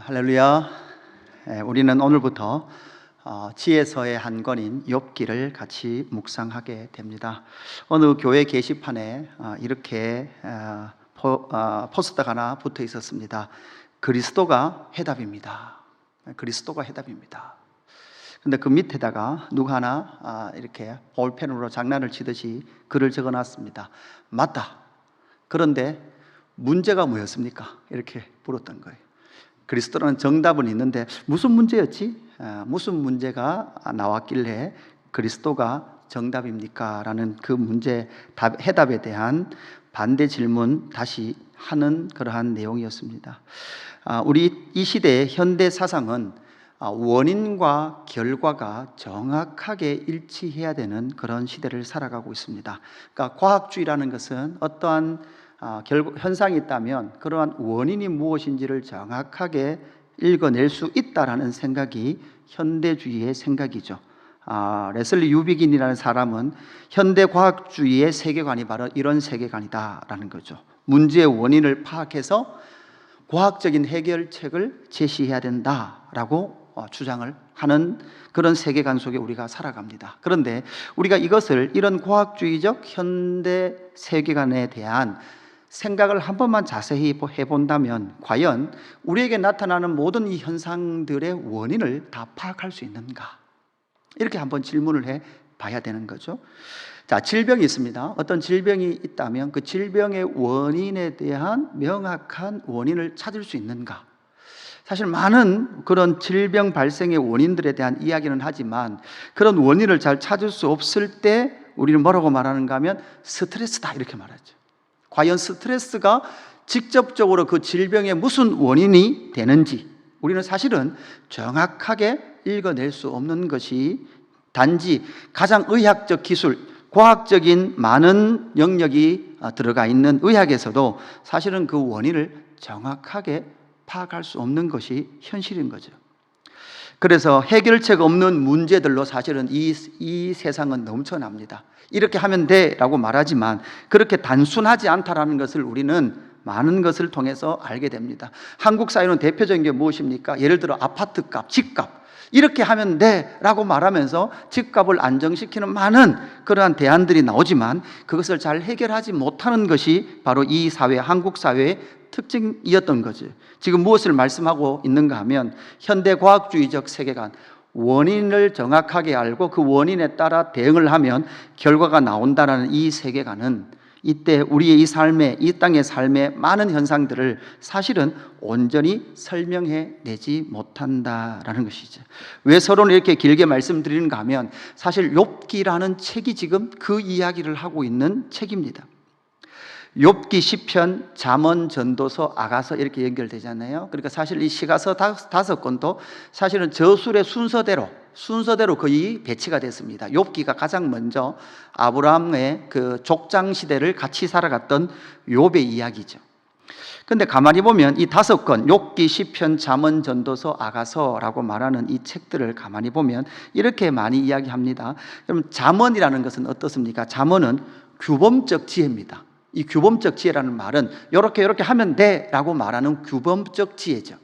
할렐루야. 우리는 오늘부터 지혜서의 한 권인 욥기를 같이 묵상하게 됩니다. 어느 교회 게시판에 이렇게 포스터가 하나 붙어 있었습니다. 그리스도가 해답입니다. 그리스도가 해답입니다. 근데 그 밑에다가 누가 하나 이렇게 볼펜으로 장난을 치듯이 글을 적어놨습니다. 맞다. 그런데 문제가 뭐였습니까? 이렇게 물었던 거예요. 그리스도라는 정답은 있는데 무슨 문제였지? 무슨 문제가 나왔길래 그리스도가 정답입니까? 라는 그 문제 해답에 대한 반대 질문 다시 하는 그러한 내용이었습니다. 우리 이 시대의 현대 사상은 원인과 결과가 정확하게 일치해야 되는 그런 시대를 살아가고 있습니다. 그러니까 과학주의라는 것은 어떠한 현상이 있다면 그러한 원인이 무엇인지를 정확하게 읽어낼 수 있다라는 생각이 현대주의의 생각이죠. 레슬리 유비긴이라는 사람은 현대과학주의의 세계관이 바로 이런 세계관이다라는 거죠. 문제의 원인을 파악해서 과학적인 해결책을 제시해야 된다라고 주장을 하는 그런 세계관 속에 우리가 살아갑니다. 그런데 우리가 이런 과학주의적 현대 세계관에 대한 생각을 한 번만 자세히 해본다면 과연 우리에게 나타나는 모든 이 현상들의 원인을 다 파악할 수 있는가? 이렇게 한번 질문을 해봐야 되는 거죠. 자, 질병이 있습니다. 어떤 질병이 있다면 그 질병의 원인에 대한 명확한 원인을 찾을 수 있는가? 사실 많은 그런 질병 발생의 원인들에 대한 이야기는 하지만 그런 원인을 잘 찾을 수 없을 때 우리는 뭐라고 말하는가 하면 스트레스다 이렇게 말하죠. 과연 스트레스가 직접적으로 그 질병의 무슨 원인이 되는지 우리는 사실은 정확하게 읽어낼 수 없는 것이 단지 가장 의학적 기술, 과학적인 많은 영역이 들어가 있는 의학에서도 사실은 그 원인을 정확하게 파악할 수 없는 것이 현실인 거죠. 그래서 해결책 없는 문제들로 사실은 이 세상은 넘쳐납니다. 이렇게 하면 돼 라고 말하지만 그렇게 단순하지 않다라는 것을 우리는 많은 것을 통해서 알게 됩니다. 한국 사회는 대표적인 게 무엇입니까? 예를 들어 아파트값, 집값 이렇게 하면 돼 라고 말하면서 집값을 안정시키는 많은 그러한 대안들이 나오지만 그것을 잘 해결하지 못하는 것이 바로 이 사회, 한국 사회의 특징이었던 거죠. 지금 무엇을 말씀하고 있는가 하면 현대과학주의적 세계관, 원인을 정확하게 알고 그 원인에 따라 대응을 하면 결과가 나온다는 이 세계관은 이때 우리의 이 땅의 삶의 많은 현상들을 사실은 온전히 설명해내지 못한다라는 것이죠. 왜 서로는 이렇게 길게 말씀드리는가 하면 사실 욥기라는 책이 지금 그 이야기를 하고 있는 책입니다. 욥기, 시편, 잠언, 전도서, 아가서 이렇게 연결되잖아요. 그러니까 사실 이 시가서 5권도 사실은 저술의 순서대로 거의 배치가 됐습니다. 욥기가 가장 먼저 아브라함의 그 족장 시대를 같이 살아갔던 욥의 이야기죠. 근데 가만히 보면 이 5권, 욥기, 시편, 잠언, 전도서, 아가서라고 말하는 이 책들을 가만히 보면 이렇게 많이 이야기합니다. 그럼 잠언이라는 것은 어떻습니까? 잠언은 규범적 지혜입니다. 이 규범적 지혜라는 말은 이렇게 하면 돼 라고 말하는 규범적 지혜죠.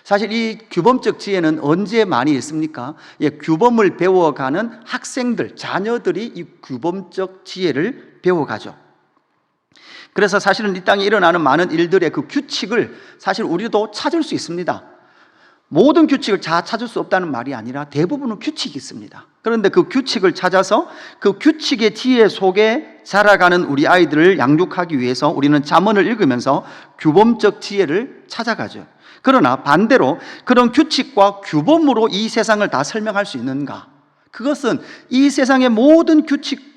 사실 이 규범적 지혜는 언제 많이 있습니까? 규범을 배워가는 학생들, 자녀들이 이 규범적 지혜를 배워가죠. 그래서 사실은 이 땅에 일어나는 많은 일들의 그 규칙을 사실 우리도 찾을 수 있습니다. 모든 규칙을 다 찾을 수 없다는 말이 아니라 대부분은 규칙이 있습니다. 그런데 그 규칙을 찾아서 그 규칙의 지혜 속에 자라가는 우리 아이들을 양육하기 위해서 우리는 잠언을 읽으면서 규범적 지혜를 찾아가죠. 그러나 반대로 그런 규칙과 규범으로 이 세상을 다 설명할 수 있는가? 그것은 이 세상의 모든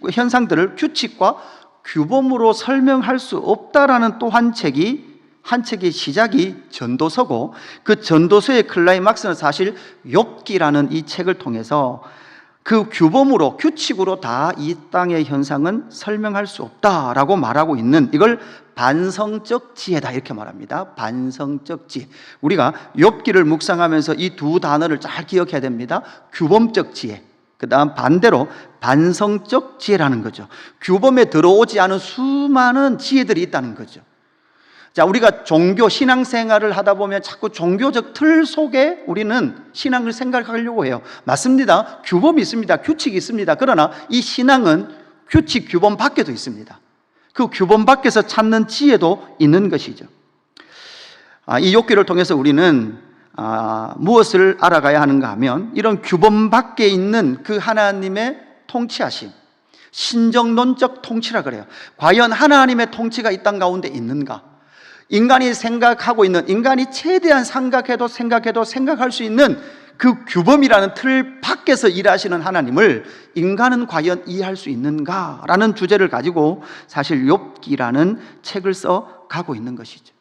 현상들을 규칙과 규범으로 설명할 수 없다라는 또 한 책의 시작이 전도서고 그 전도서의 클라이막스는 사실 욥기라는 이 책을 통해서 그 규범으로 규칙으로 다 이 땅의 현상은 설명할 수 없다라고 말하고 있는 이걸 반성적 지혜다 이렇게 말합니다. 반성적 지혜. 우리가 욥기를 묵상하면서 이 두 단어를 잘 기억해야 됩니다. 규범적 지혜, 그 다음 반대로 반성적 지혜라는 거죠. 규범에 들어오지 않은 수많은 지혜들이 있다는 거죠. 자, 우리가 종교 신앙생활을 하다 보면 자꾸 종교적 틀 속에 우리는 신앙을 생각하려고 해요. 맞습니다. 규범이 있습니다. 규칙이 있습니다. 그러나 이 신앙은 규칙 규범 밖에도 있습니다. 그 규범 밖에서 찾는 지혜도 있는 것이죠. 이 욥기를 통해서 우리는 무엇을 알아가야 하는가 하면 이런 규범 밖에 있는 그 하나님의 통치하심, 신정론적 통치라 그래요. 과연 하나님의 통치가 이 땅 가운데 있는가? 인간이 생각하고 있는, 인간이 최대한 생각할 수 있는 그 규범이라는 틀 밖에서 일하시는 하나님을 인간은 과연 이해할 수 있는가라는 주제를 가지고 사실 욥기라는 책을 써 가고 있는 것이죠.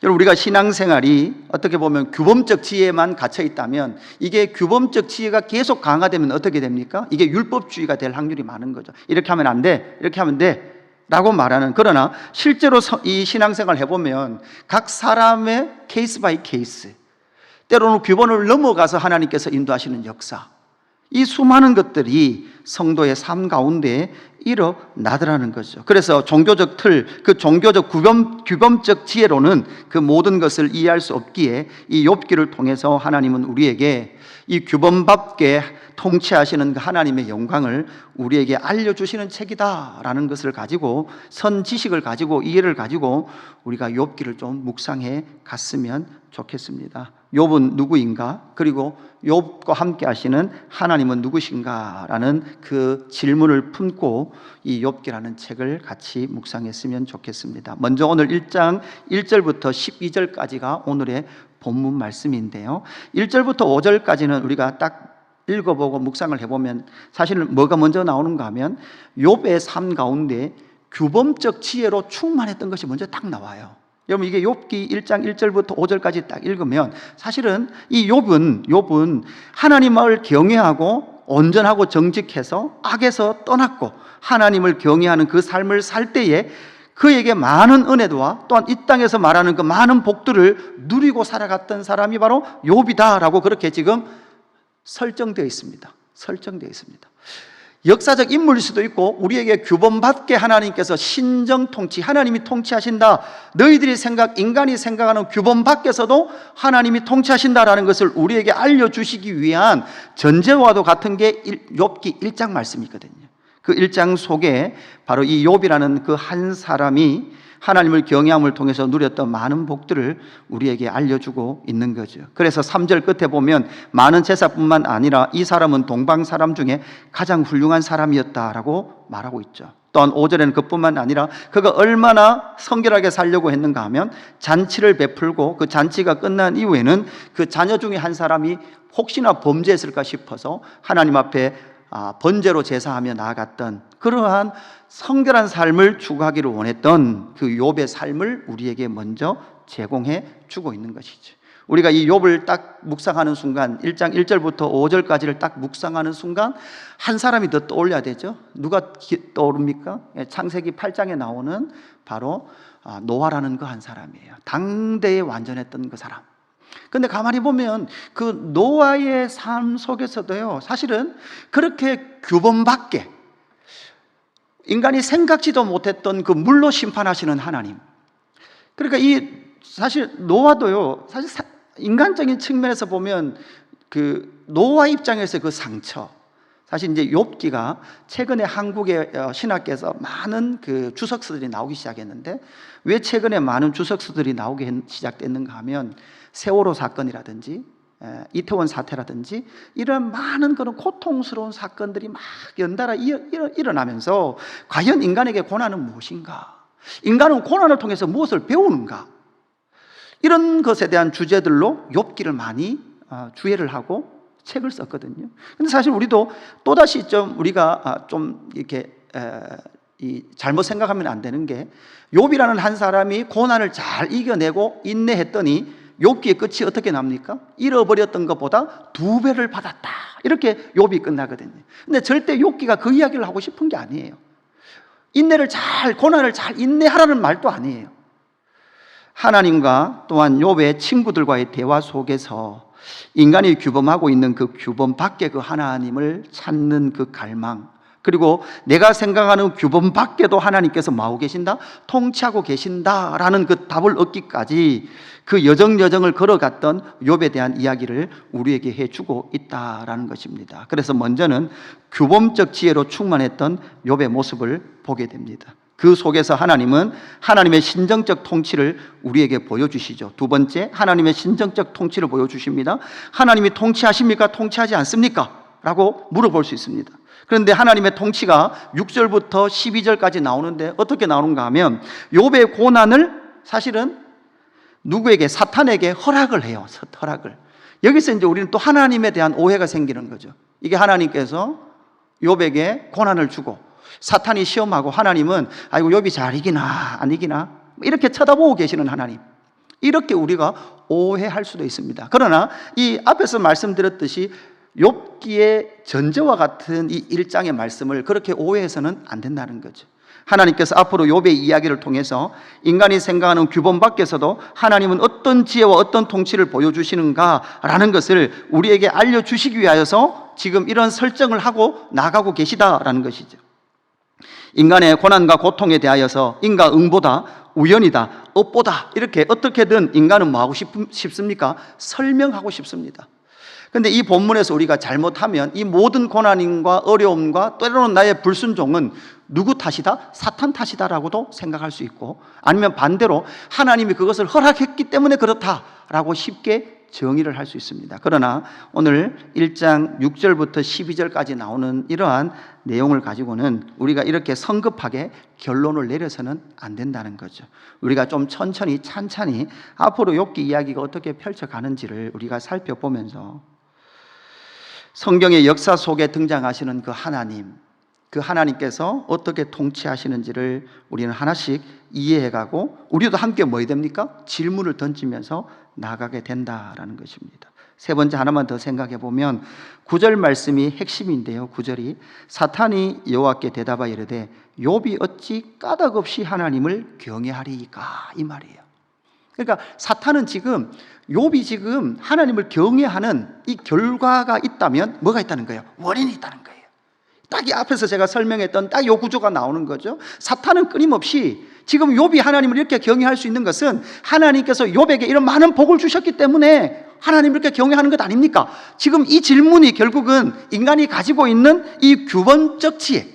여러분, 우리가 신앙생활이 어떻게 보면 규범적 지혜만 갇혀 있다면, 이게 규범적 지혜가 계속 강화되면 어떻게 됩니까? 이게 율법주의가 될 확률이 많은 거죠. 이렇게 하면 안 돼, 이렇게 하면 돼 라고 말하는. 그러나 실제로 이 신앙생활 해보면 각 사람의 케이스 바이 케이스, 때로는 규범을 넘어가서 하나님께서 인도하시는 역사, 이 수많은 것들이 성도의 삶 가운데 일어나더라는 거죠. 그래서 종교적 틀, 그 종교적 규범적 지혜로는 그 모든 것을 이해할 수 없기에 이 욥기를 통해서 하나님은 우리에게 이 규범 밖에 통치하시는 그 하나님의 영광을 우리에게 알려주시는 책이다라는 것을 가지고, 선 지식을 가지고, 이해를 가지고 우리가 욥기를 좀 묵상해 갔으면 좋겠습니다. 욥은 누구인가? 그리고 욥과 함께 하시는 하나님은 누구신가? 라는 그 질문을 품고 이 욥기라는 책을 같이 묵상했으면 좋겠습니다. 먼저 오늘 1장 1절부터 12절까지가 오늘의 본문 말씀인데요, 1절부터 5절까지는 우리가 딱 읽어보고 묵상을 해보면 사실은 뭐가 먼저 나오는가 하면 욥의 삶 가운데 규범적 지혜로 충만했던 것이 먼저 딱 나와요. 여러분, 이게 욥기 1장 1절부터 5절까지 딱 읽으면 사실은 이 욥은 하나님을 경외하고 온전하고 정직해서 악에서 떠났고 하나님을 경외하는 그 삶을 살 때에 그에게 많은 은혜와 또한 이 땅에서 말하는 그 많은 복들을 누리고 살아갔던 사람이 바로 욥이다라고 그렇게 지금 설정되어 있습니다. 역사적 인물일 수도 있고, 우리에게 규범 밖에 하나님께서 신정 통치, 하나님이 통치하신다, 너희들이 인간이 생각하는 규범 밖에서도 하나님이 통치하신다라는 것을 우리에게 알려주시기 위한 전제와도 같은 게 욥기 1장 말씀이거든요. 그 1장 속에 바로 이 욥이라는 그 한 사람이 하나님을 경외함을 통해서 누렸던 많은 복들을 우리에게 알려주고 있는 거죠. 그래서 3절 끝에 보면 많은 제사뿐만 아니라 이 사람은 동방 사람 중에 가장 훌륭한 사람이었다라고 말하고 있죠. 또한 5절에는 그뿐만 아니라 그가 얼마나 성결하게 살려고 했는가 하면 잔치를 베풀고 그 잔치가 끝난 이후에는 그 자녀 중에 한 사람이 혹시나 범죄했을까 싶어서 하나님 앞에 번제로 제사하며 나아갔던 그러한 성결한 삶을 추구하기를 원했던 그 욥의 삶을 우리에게 먼저 제공해 주고 있는 것이죠. 우리가 이 욥을 딱 묵상하는 순간, 1장 1절부터 5절까지를 딱 묵상하는 순간 한 사람이 더 떠올려야 되죠. 누가 떠오릅니까? 창세기 8장에 나오는 바로 노아라는 그 한 사람이에요. 당대에 완전했던 그 사람. 근데 가만히 보면 그 노아의 삶 속에서도요, 사실은 그렇게 규범 밖에 인간이 생각지도 못했던 그 물로 심판하시는 하나님. 그러니까 사실 노아도요, 사실 인간적인 측면에서 보면 그 노아 입장에서 그 상처, 사실 이제 욥기가 최근에 한국의 신학계에서 많은 그 주석서들이 나오기 시작했는데, 왜 최근에 많은 주석서들이 나오기 시작됐는가 하면 세월호 사건이라든지 이태원 사태라든지 이런 많은 그런 고통스러운 사건들이 막 연달아 일어나면서 과연 인간에게 고난은 무엇인가? 인간은 고난을 통해서 무엇을 배우는가? 이런 것에 대한 주제들로 욥기를 많이 주의를 하고 책을 썼거든요. 근데 사실 우리도 또다시 좀 우리가 좀 이렇게 잘못 생각하면 안 되는 게, 욥이라는 한 사람이 고난을 잘 이겨내고 인내했더니 욥기의 끝이 어떻게 납니까? 잃어버렸던 것보다 2배를 받았다, 이렇게 욥이 끝나거든요. 근데 절대 욥기가 그 이야기를 하고 싶은 게 아니에요. 고난을 잘 인내하라는 말도 아니에요. 하나님과 또한 욥의 친구들과의 대화 속에서 인간이 규범하고 있는 그 규범 밖에 그 하나님을 찾는 그 갈망, 그리고 내가 생각하는 규범 밖에도 하나님께서 뭐하고 계신다? 통치하고 계신다라는 그 답을 얻기까지 그 여정을 걸어갔던 욥에 대한 이야기를 우리에게 해주고 있다라는 것입니다. 그래서 먼저는 규범적 지혜로 충만했던 욥의 모습을 보게 됩니다. 그 속에서 하나님은 하나님의 신정적 통치를 우리에게 보여주시죠. 두 번째, 하나님의 신정적 통치를 보여주십니다. 하나님이 통치하십니까? 통치하지 않습니까? 라고 물어볼 수 있습니다. 그런데 하나님의 통치가 6절부터 12절까지 나오는데 어떻게 나오는가 하면 욥의 고난을 사실은 누구에게? 사탄에게 허락을 해요. 허락을. 여기서 이제 우리는 또 하나님에 대한 오해가 생기는 거죠. 이게 하나님께서 욥에게 고난을 주고 사탄이 시험하고 하나님은 아이고 욥이 잘 이기나 안 이기나 이렇게 쳐다보고 계시는 하나님, 이렇게 우리가 오해할 수도 있습니다. 그러나 이 앞에서 말씀드렸듯이 욥기의 전제와 같은 이 1장의 말씀을 그렇게 오해해서는 안 된다는 거죠. 하나님께서 앞으로 욥의 이야기를 통해서 인간이 생각하는 규범 밖에서도 하나님은 어떤 지혜와 어떤 통치를 보여주시는가라는 것을 우리에게 알려주시기 위하여서 지금 이런 설정을 하고 나가고 계시다라는 것이죠. 인간의 고난과 고통에 대하여서 인과응보다, 우연이다, 업보다 이렇게 어떻게든 인간은 뭐하고 싶습니까? 설명하고 싶습니다. 그런데 이 본문에서 우리가 잘못하면 이 모든 고난과 어려움과 때로는 나의 불순종은 누구 탓이다? 사탄 탓이다라고도 생각할 수 있고, 아니면 반대로 하나님이 그것을 허락했기 때문에 그렇다라고 쉽게 정의를 할 수 있습니다. 그러나 오늘 1장 6절부터 12절까지 나오는 이러한 내용을 가지고는 우리가 이렇게 성급하게 결론을 내려서는 안 된다는 거죠. 우리가 좀 천천히 찬찬히 앞으로 욥기 이야기가 어떻게 펼쳐가는지를 우리가 살펴보면서 성경의 역사 속에 등장하시는 그 하나님, 그 하나님께서 어떻게 통치하시는지를 우리는 하나씩 이해해가고 우리도 함께 뭐 해야 됩니까? 질문을 던지면서 나가게 된다라는 것입니다. 세 번째 하나만 더 생각해 보면 9절 말씀이 핵심인데요. 9절이 사탄이 여호와께 대답하여 이르되 욥이 어찌 까닭없이 하나님을 경외하리이까, 이 말이에요. 그러니까 사탄은 지금 욥이 지금 하나님을 경외하는 이 결과가 있다면 뭐가 있다는 거예요? 원인이 있다는 거예요. 딱 이 앞에서 제가 설명했던 딱 이 구조가 나오는 거죠. 사탄은 끊임없이 지금 욥이 하나님을 이렇게 경외할 수 있는 것은 하나님께서 욥에게 이런 많은 복을 주셨기 때문에 하나님을 이렇게 경외하는 것 아닙니까? 지금 이 질문이 결국은 인간이 가지고 있는 이 규범적 지혜,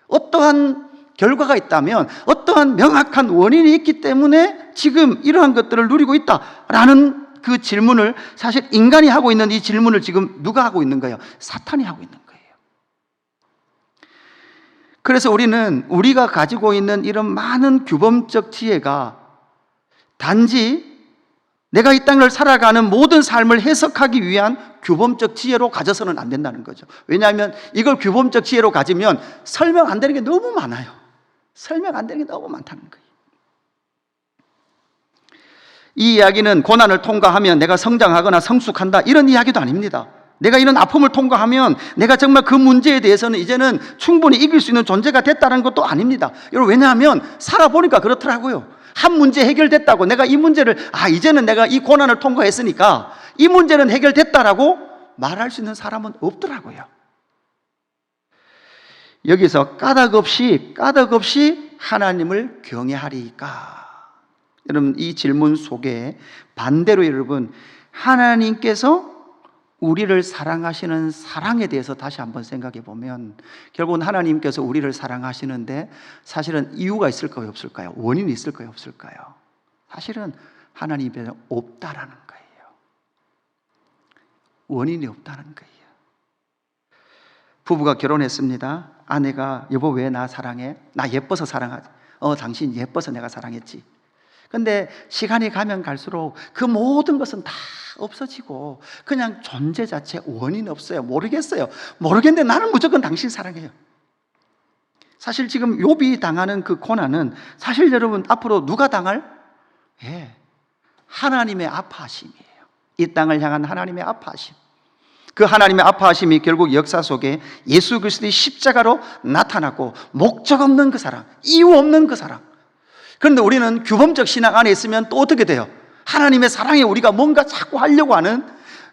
어떠한 결과가 있다면 어떠한 명확한 원인이 있기 때문에 지금 이러한 것들을 누리고 있다라는 그 질문을, 사실 인간이 하고 있는 이 질문을 지금 누가 하고 있는 거예요? 사탄이 하고 있는 거예요. 그래서 우리가 가지고 있는 이런 많은 규범적 지혜가 단지 내가 이 땅을 살아가는 모든 삶을 해석하기 위한 규범적 지혜로 가져서는 안 된다는 거죠. 왜냐하면 이걸 규범적 지혜로 가지면 설명 안 되는 게 너무 많아요. 설명 안 되는 게 너무 많다는 거예요. 이 이야기는 고난을 통과하면 내가 성장하거나 성숙한다, 이런 이야기도 아닙니다. 내가 이런 아픔을 통과하면 내가 정말 그 문제에 대해서는 이제는 충분히 이길 수 있는 존재가 됐다는 것도 아닙니다. 여러분, 왜냐하면 살아보니까 그렇더라고요. 한 문제 해결됐다고 내가 이 문제를 이제는 내가 이 고난을 통과했으니까 이 문제는 해결됐다라고 말할 수 있는 사람은 없더라고요. 여기서 까닭없이 하나님을 경외하리까, 여러분, 이 질문 속에 반대로 여러분, 하나님께서 우리를 사랑하시는 사랑에 대해서 다시 한번 생각해 보면 결국은 하나님께서 우리를 사랑하시는데 사실은 이유가 있을까요, 없을까요? 원인이 있을까요, 없을까요? 사실은 하나님께서 없다라는 거예요. 원인이 없다는 거예요. 부부가 결혼했습니다. 아내가 여보 왜 나 사랑해? 나 예뻐서 사랑하지. 당신 예뻐서 내가 사랑했지. 근데 시간이 가면 갈수록 그 모든 것은 다 없어지고 그냥 존재 자체 원인 없어요. 모르겠는데 나는 무조건 당신 사랑해요. 사실 지금 욥이 당하는 그 고난은 사실 여러분 앞으로 누가 당할? 하나님의 아파하심이에요. 이 땅을 향한 하나님의 아파하심. 그 하나님의 아파하심이 결국 역사 속에 예수 그리스도의 십자가로 나타났고, 목적 없는 그 사랑, 이유 없는 그 사랑. 그런데 우리는 규범적 신앙 안에 있으면 또 어떻게 돼요? 하나님의 사랑에 우리가 뭔가 자꾸 하려고 하는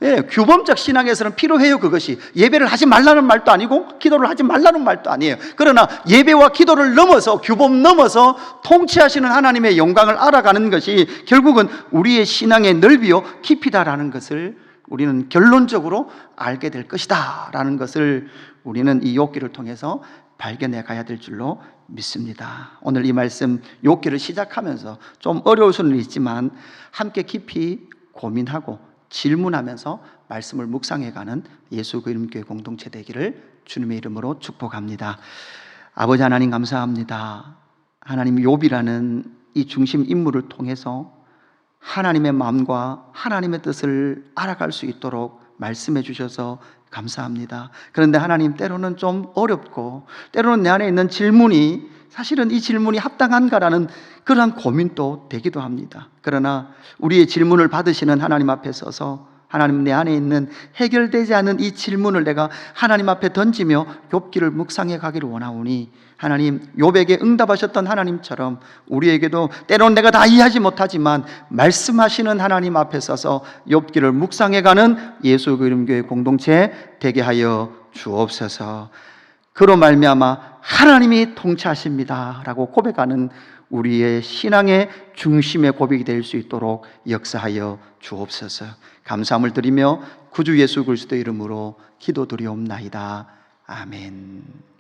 예, 규범적 신앙에서는 필요해요. 그것이 예배를 하지 말라는 말도 아니고 기도를 하지 말라는 말도 아니에요. 그러나 예배와 기도를 넘어서, 규범 넘어서 통치하시는 하나님의 영광을 알아가는 것이 결국은 우리의 신앙의 넓이요 깊이다라는 것을 우리는 결론적으로 알게 될 것이다 라는 것을 우리는 이 욥기를 통해서 발견해 가야 될 줄로 믿습니다. 오늘 이 말씀 욥기를 시작하면서 좀 어려울 수는 있지만 함께 깊이 고민하고 질문하면서 말씀을 묵상해가는 예수 그리스도의 공동체 되기를 주님의 이름으로 축복합니다. 아버지 하나님 감사합니다. 하나님, 욥이라는 이 중심 인물을 통해서 하나님의 마음과 하나님의 뜻을 알아갈 수 있도록 말씀해 주셔서 감사합니다. 그런데 하나님, 때로는 좀 어렵고 때로는 내 안에 있는 질문이 사실은 이 질문이 합당한가라는 그러한 고민도 되기도 합니다. 그러나 우리의 질문을 받으시는 하나님 앞에 서서 하나님, 내 안에 있는 해결되지 않은 이 질문을 내가 하나님 앞에 던지며 욥기를 묵상해 가기를 원하오니 하나님, 욥에게 응답하셨던 하나님처럼 우리에게도 때로는 내가 다 이해하지 못하지만 말씀하시는 하나님 앞에 서서 욥기를 묵상해 가는 예수 그리스도의 공동체 되게 하여 주옵소서. 그로 말미암아 하나님이 통치하십니다 라고 고백하는 우리의 신앙의 중심의 고백이 될 수 있도록 역사하여 주옵소서. 감사함을 드리며 구주 예수 그리스도의 이름으로 기도드리옵나이다. 아멘.